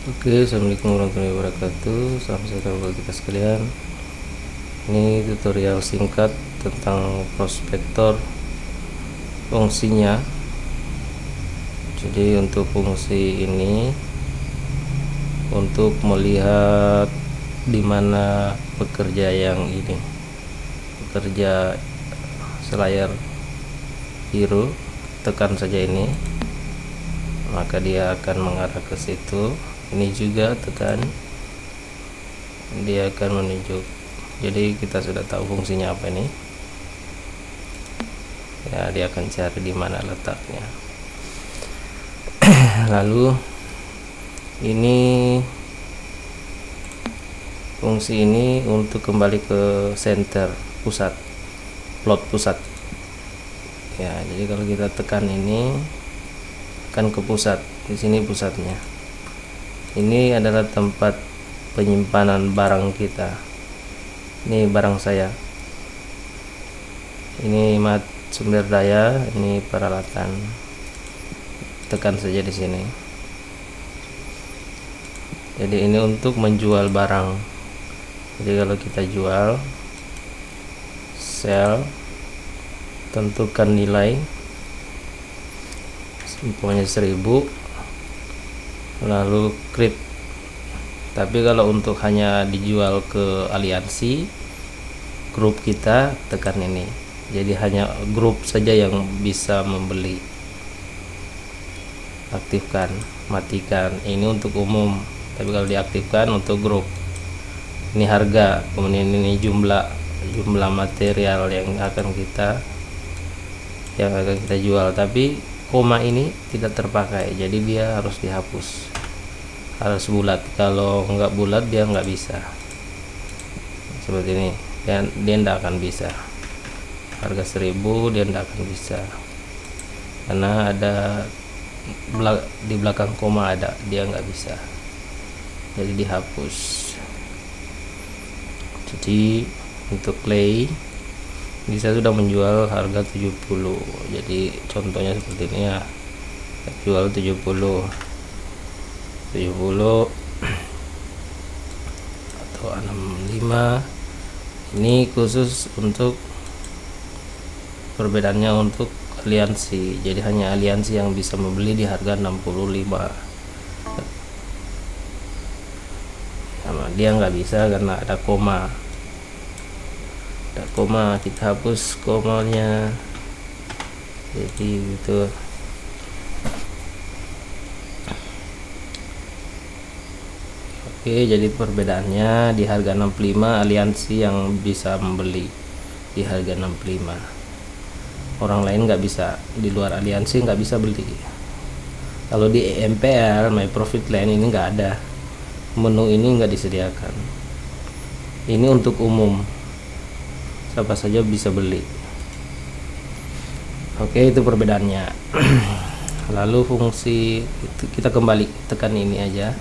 Oke, assalamualaikum warahmatullahi wabarakatuh. Salam sejahtera buat kita sekalian. Ini tutorial singkat tentang prospektor, fungsinya. Jadi untuk fungsi ini untuk melihat di mana pekerja yang ini bekerja selayar biru, tekan saja ini, maka dia akan mengarah ke situ. Ini juga tekan, dia akan menunjuk. Jadi kita sudah tahu fungsinya apa ini ya, dia akan cari di mana letaknya. Lalu ini fungsi ini untuk kembali ke center, pusat, plot pusat ya. Jadi kalau kita tekan ini kan ke pusat, di sini pusatnya. Ini adalah tempat penyimpanan barang kita. Ini barang saya, ini sumber daya, ini peralatan. Tekan saja di sini. Jadi ini untuk menjual barang. Jadi kalau kita jual, sell, tentukan nilai, umpamanya 1000, lalu create. Tapi kalau untuk hanya dijual ke aliansi grup, kita tekan ini. Jadi hanya grup saja yang bisa membeli. Aktifkan, matikan. Ini untuk umum, tapi kalau diaktifkan untuk grup. Ini harga, kemudian ini jumlah material yang akan kita jual. Tapi koma ini tidak terpakai, jadi dia harus dihapus, harus bulat. Kalau nggak bulat dia nggak bisa. Seperti ini, dia tidak akan bisa. Harga 1000 dia tidak akan bisa, karena ada di belakang koma ada, dia nggak bisa, jadi dihapus. Jadi untuk clay bisa sudah menjual harga 70. Jadi contohnya seperti ini ya, jual 70 atau 65. Ini khusus untuk perbedaannya untuk aliansi. Jadi hanya aliansi yang bisa membeli di harga 65. Nah, dia nggak bisa karena ada koma. Kita hapus komanya. Jadi itu. Oke, jadi perbedaannya di harga 65 aliansi yang bisa membeli di harga 65. Orang lain nggak bisa, di luar aliansi nggak bisa beli. Kalau di MPL, My Profit Line, ini nggak ada, menu ini nggak disediakan. Ini untuk umum, siapa saja bisa beli. Oke, itu perbedaannya. Lalu fungsi itu kita kembali tekan ini aja,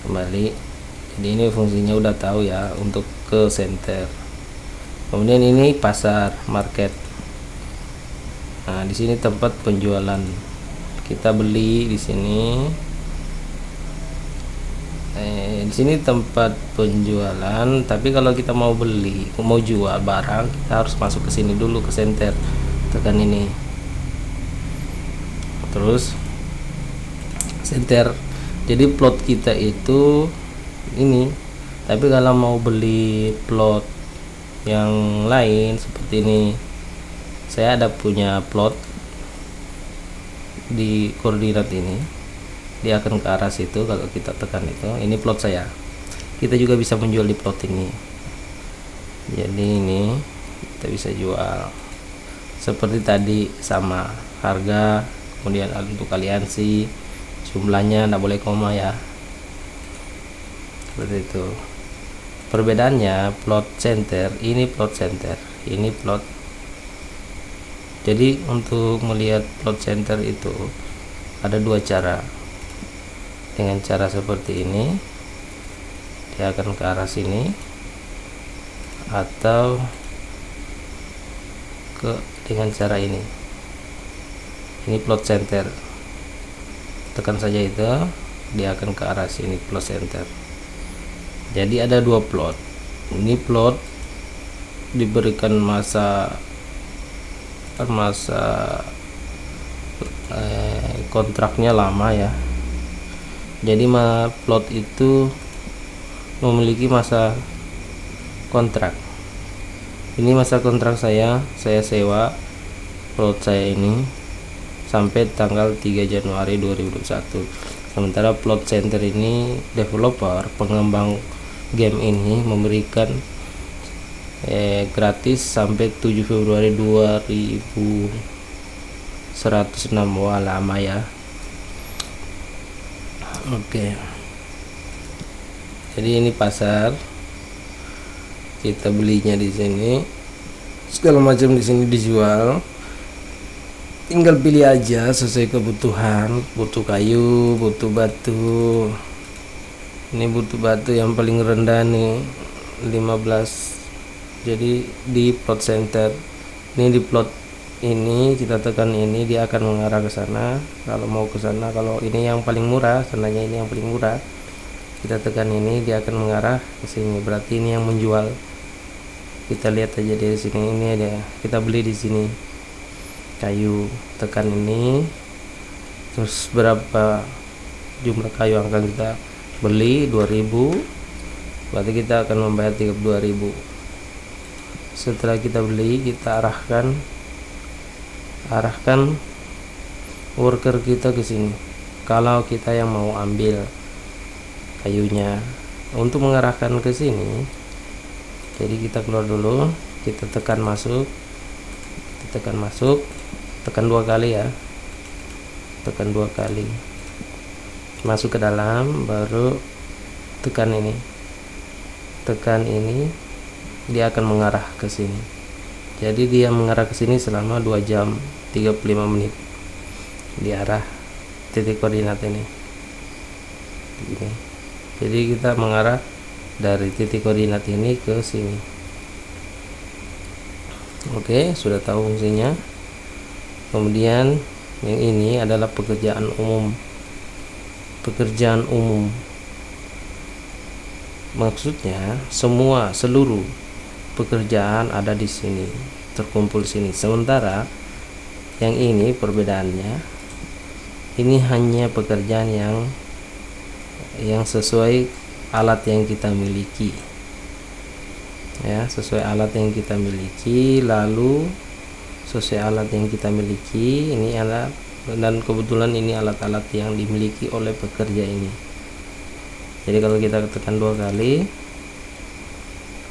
kembali. Jadi ini fungsinya udah tahu ya, untuk ke center. Kemudian ini pasar, market. Nah, di sini tempat penjualan. Kita beli di sini. Di sini tempat penjualan, tapi kalau kita mau jual barang, kita harus masuk ke sini dulu, ke center. Tekan ini. Terus center. Jadi plot kita itu ini. Tapi kalau mau beli plot yang lain seperti ini, saya ada punya plot di koordinat ini, dia akan ke arah situ. Kalau kita tekan itu, ini plot saya. Kita juga bisa menjual di plot ini. Jadi ini kita bisa jual seperti tadi, sama harga, kemudian untuk aliansi, jumlahnya tidak boleh koma ya, seperti itu. Perbedaannya plot center, ini plot center, ini plot. Jadi untuk melihat plot center itu ada dua cara. Dengan cara seperti ini, dia akan ke arah sini, atau dengan cara ini. Ini plot center, tekan saja itu, dia akan ke arah sini, plot center. Jadi ada 2 plot. Ini plot diberikan masa kontraknya lama ya. Jadi plot itu memiliki masa kontrak. Ini masa kontrak saya sewa plot saya ini sampai tanggal 3 Januari 2021. Sementara plot center ini developer pengembang game ini memberikan gratis sampai 7 Februari 2106. Wah, lama ya. Oke. Jadi ini pasar, kita belinya di sini, segala macam di sini dijual, tinggal pilih aja sesuai kebutuhan. Butuh kayu, butuh batu. Ini butuh batu yang paling rendah nih 15. Jadi di plot center ini, di plot ini kita tekan ini, dia akan mengarah ke sana. Kalau mau ke sana, kalau ini yang paling murah, sananya ini yang paling murah, kita tekan ini, dia akan mengarah ke sini. Berarti ini yang menjual. Kita lihat aja di sini, ini ada, kita beli di sini kayu, tekan ini, terus berapa jumlah kayu yang akan kita beli, 2000, berarti kita akan membayar 32.000. Setelah kita beli, kita arahkan worker kita ke sini. Kalau kita yang mau ambil kayunya, untuk mengarahkan ke sini, jadi kita keluar dulu, kita tekan masuk, tekan 2 kali ya, tekan 2 kali, masuk ke dalam, baru tekan ini, dia akan mengarah ke sini. Jadi dia mengarah ke sini selama 2 jam 35 menit di arah titik koordinat ini. Jadi kita mengarah dari titik koordinat ini ke sini. Oke, sudah tahu fungsinya. Kemudian yang ini adalah pekerjaan umum. Maksudnya seluruh pekerjaan ada di sini, terkumpul sini. Sementara yang ini perbedaannya, ini hanya pekerjaan yang sesuai alat yang kita miliki ya, sesuai alat yang kita miliki. Lalu sesuai alat yang kita miliki, ini alat, dan kebetulan ini alat-alat yang dimiliki oleh pekerja ini. Jadi kalau kita tekan 2 kali,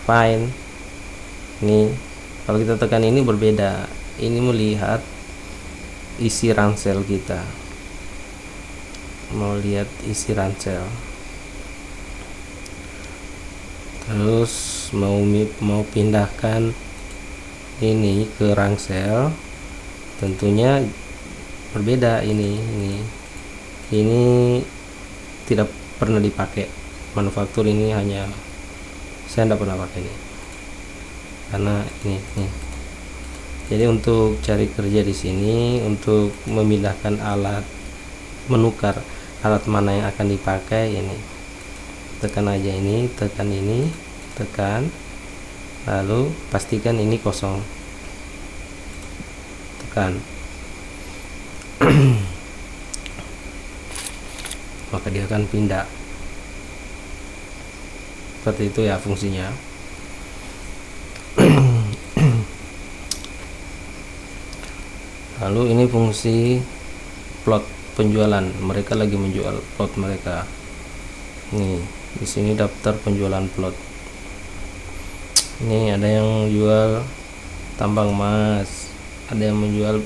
fine. Nih, kalau kita tekan ini berbeda. Ini melihat isi ransel kita. Mau lihat isi ransel. Terus mau pindahkan ini ke ransel, tentunya berbeda. Ini tidak pernah dipakai manufaktur, ini hanya saya tidak pernah pakai ini karena ini. Jadi untuk cari kerja di sini, untuk memindahkan alat, menukar alat mana yang akan dipakai, ini tekan aja ini, tekan, lalu pastikan ini kosong, tekan. Maka dia akan pindah. Seperti itu ya fungsinya. Lalu ini fungsi plot penjualan. Mereka lagi menjual plot mereka. Nih, di sini daftar penjualan plot. Ini ada yang jual tambang emas, ada yang menjual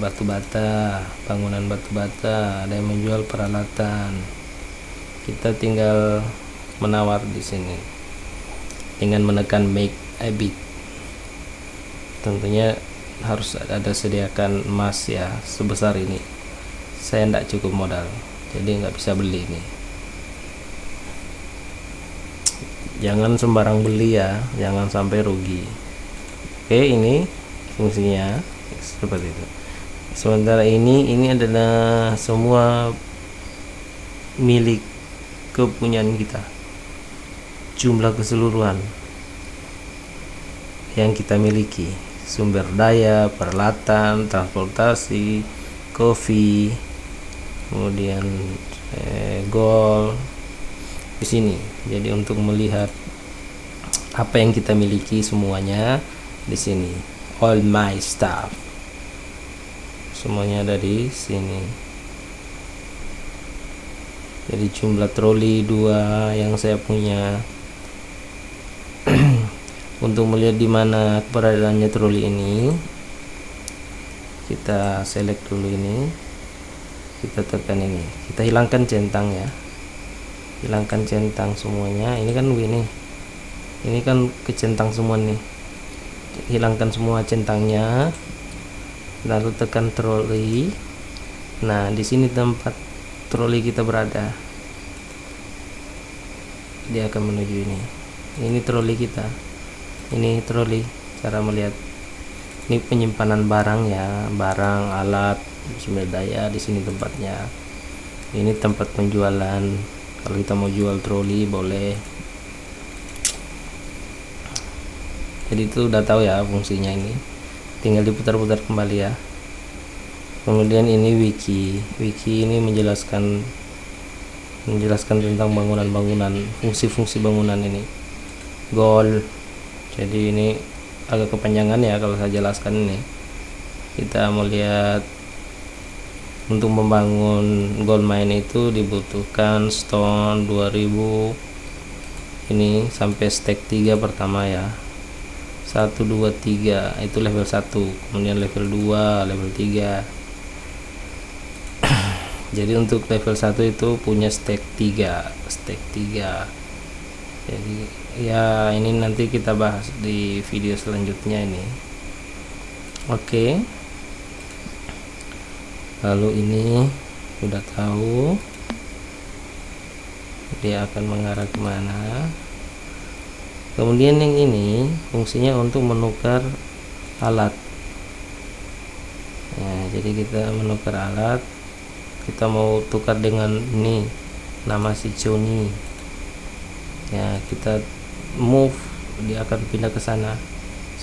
batu bata, bangunan batu bata, ada yang menjual peralatan. Kita tinggal menawar di sini dengan menekan make a bid. Tentunya harus ada sediakan emas ya, sebesar ini. Saya tidak cukup modal, jadi nggak bisa beli ini. Jangan sembarang beli ya, jangan sampai rugi. Oke, ini fungsinya seperti itu. Sementara ini adalah semua milik kepunyaan kita, jumlah keseluruhan yang kita miliki, sumber daya, peralatan, transportasi, kopi, kemudian gold di sini. Jadi untuk melihat apa yang kita miliki semuanya di sini, all my stuff, semuanya ada di sini. Jadi jumlah troli 2 yang saya punya. Untuk melihat di mana keberadaannya troli ini, kita select dulu ini, kita tekan ini, kita hilangkan centang ya, hilangkan centang semuanya. Ini kan ini kan kecentang semua nih, hilangkan semua centangnya, lalu tekan troli. Nah di sini tempat troli kita berada, dia akan menuju ini troli kita. Ini troli, cara melihat ini penyimpanan barang ya, barang, alat, sumber daya. Di sini tempatnya, ini tempat penjualan. Kalau kita mau jual troli boleh. Jadi itu udah tahu ya fungsinya, ini tinggal diputar-putar kembali ya. Kemudian ini wiki ini menjelaskan tentang bangunan-bangunan, fungsi-fungsi bangunan ini. Goal. Jadi ini agak kepanjangan ya kalau saya jelaskan ini. Kita mau lihat untuk membangun gold mine itu dibutuhkan stone 2000 ini sampai stack 3 pertama ya, 1 2 3 itu level 1, kemudian level 2, level 3. Jadi untuk level 1 itu punya stack 3. Jadi ya ini nanti kita bahas di video selanjutnya ini. Oke. Lalu ini udah tahu dia akan mengarah kemana. Kemudian yang ini fungsinya untuk menukar alat ya, jadi kita menukar alat, kita mau tukar dengan ini nama si Johnny ya, kita move, dia akan pindah ke sana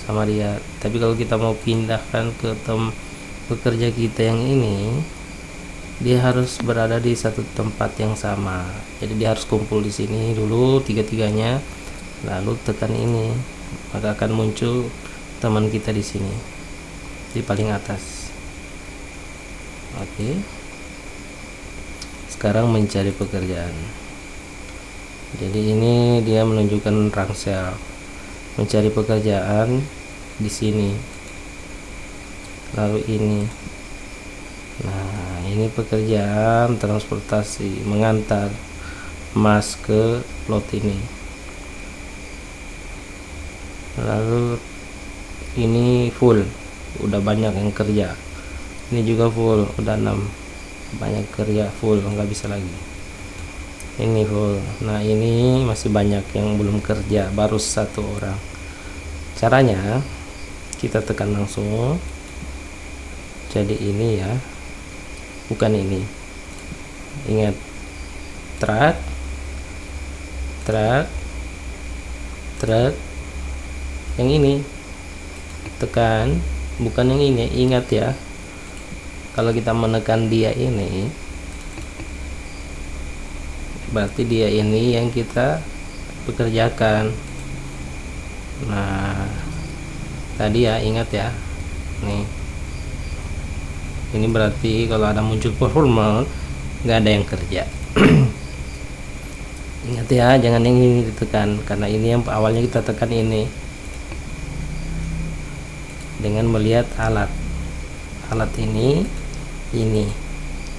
sama dia. Tapi kalau kita mau pindahkan ke pekerja kita yang ini, dia harus berada di satu tempat yang sama. Jadi dia harus kumpul di sini dulu tiga-tiganya, lalu tekan ini, maka akan muncul teman kita di sini di paling atas. Oke. Sekarang mencari pekerjaan. Jadi ini dia menunjukkan rangsel mencari pekerjaan di sini. Lalu ini, nah ini pekerjaan transportasi mengantar emas ke plot ini. Lalu ini full, udah banyak yang kerja. Ini juga full, udah 6, banyak kerja full, nggak bisa lagi. Ini full. Nah ini masih banyak yang belum kerja, baru 1 orang. Caranya kita tekan langsung. Jadi ini ya, bukan ini, ingat, track yang ini tekan, bukan yang ini. Ingat ya, kalau kita menekan dia ini, berarti dia ini yang kita pekerjakan. Nah tadi ya, ingat ya, nih ini berarti kalau ada muncul performa nggak ada yang kerja. Ingat ya, jangan yang ini ditekan, karena ini yang awalnya kita tekan ini dengan melihat alat ini.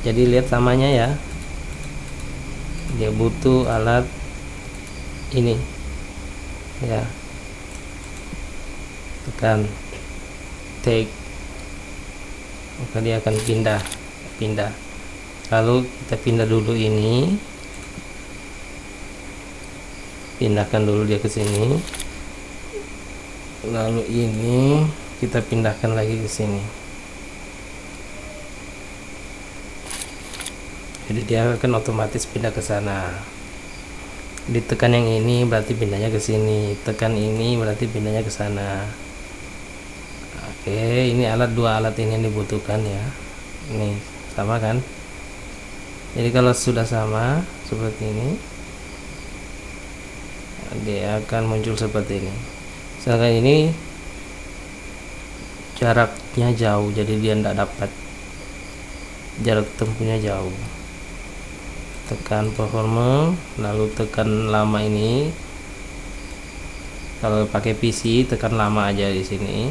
Jadi lihat samanya ya, dia butuh alat ini ya, tekan take, maka dia akan pindah. Lalu kita pindah dulu ini, pindahkan dulu dia ke sini. Lalu ini kita pindahkan lagi ke sini. jadi dia akan otomatis pindah ke sana. Ditekan yang ini berarti pindahnya ke sini, tekan ini berarti pindahnya ke sana. Oke, ini dua alat ini yang dibutuhkan ya. Ini sama kan? Jadi kalau sudah sama seperti ini, dia akan muncul seperti ini. Misalkan ini jaraknya jauh, jadi dia tidak dapat, jarak tempuhnya jauh. Tekan performa, lalu tekan lama ini. Kalau pakai PC tekan lama aja di sini.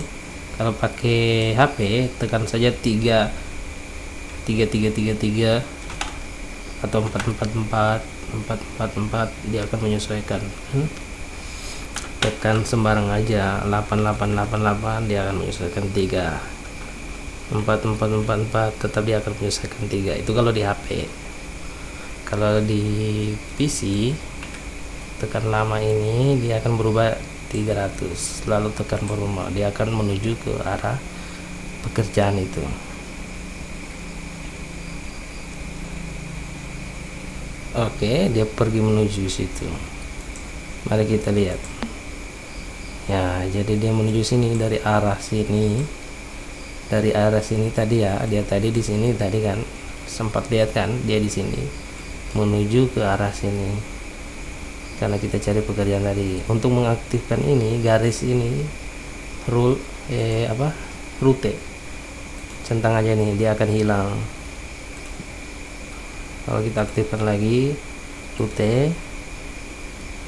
Kalau pakai HP tekan saja 3 atau 4 dia akan menyesuaikan. Tekan sembarang aja 8888 dia akan menyesuaikan 3, 4444 tetap dia akan menyesuaikan 3. Itu kalau di HP. Kalau di PC tekan lama ini dia akan berubah 300, lalu tekan volume, dia akan menuju ke arah pekerjaan itu. Oke, dia pergi menuju situ. Mari kita lihat ya, jadi dia menuju sini dari arah sini, tadi ya, dia tadi di sini tadi kan sempat lihat kan, dia di sini menuju ke arah sini karena kita cari pekerjaan tadi. Untuk mengaktifkan ini garis ini rute centang aja nih, dia akan hilang. Kalau kita aktifkan lagi rute,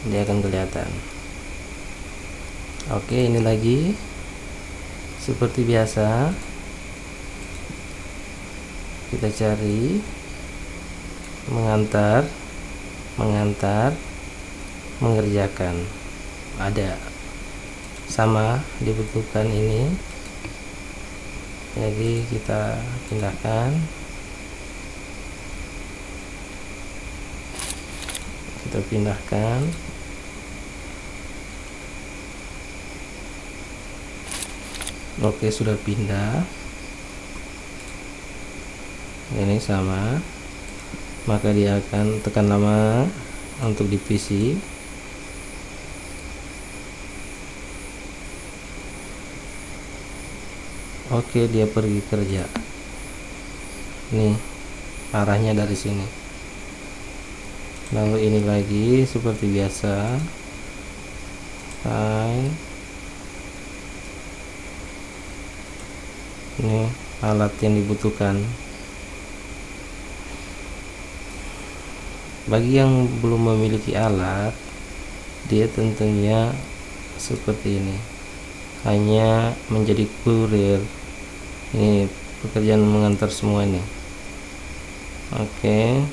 dia akan kelihatan. Oke, ini lagi seperti biasa kita cari mengantar, mengerjakan, ada sama dibutuhkan ini. Jadi kita pindahkan, oke, sudah pindah. Ini sama, maka dia akan tekan lama untuk di PC. Oke, dia pergi kerja. Nih arahnya dari sini. Lalu ini lagi seperti biasa. Ini alat yang dibutuhkan. Bagi yang belum memiliki alat, dia tentunya seperti ini, hanya menjadi kurir. Ini pekerjaan mengantar semua ini. Oke,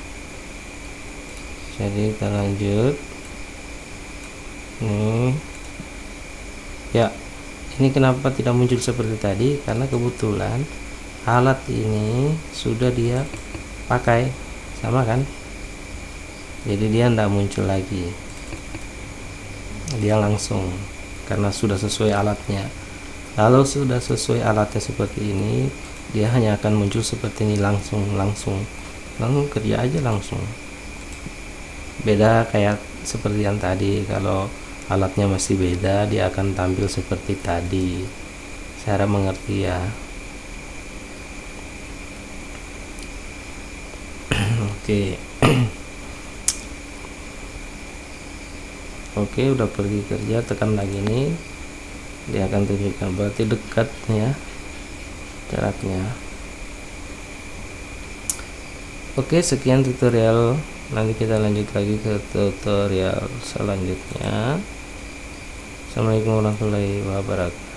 jadi kita lanjut. Nih ya, ini kenapa tidak muncul seperti tadi, karena kebetulan alat ini sudah dia pakai, sama kan, jadi dia tidak muncul lagi, dia langsung karena sudah sesuai alatnya. Kalau sudah sesuai alatnya seperti ini, dia hanya akan muncul seperti ini, langsung kerja aja langsung. Beda kayak seperti yang tadi, kalau alatnya masih beda, dia akan tampil seperti tadi. Saya harap mengerti ya. Oke. Oke, udah pergi kerja, tekan lagi nih, dia akan tunjukkan, berarti dekat ya jaraknya. Oke, sekian tutorial, nanti kita lanjut lagi ke tutorial selanjutnya. Assalamualaikum warahmatullahi wabarakatuh.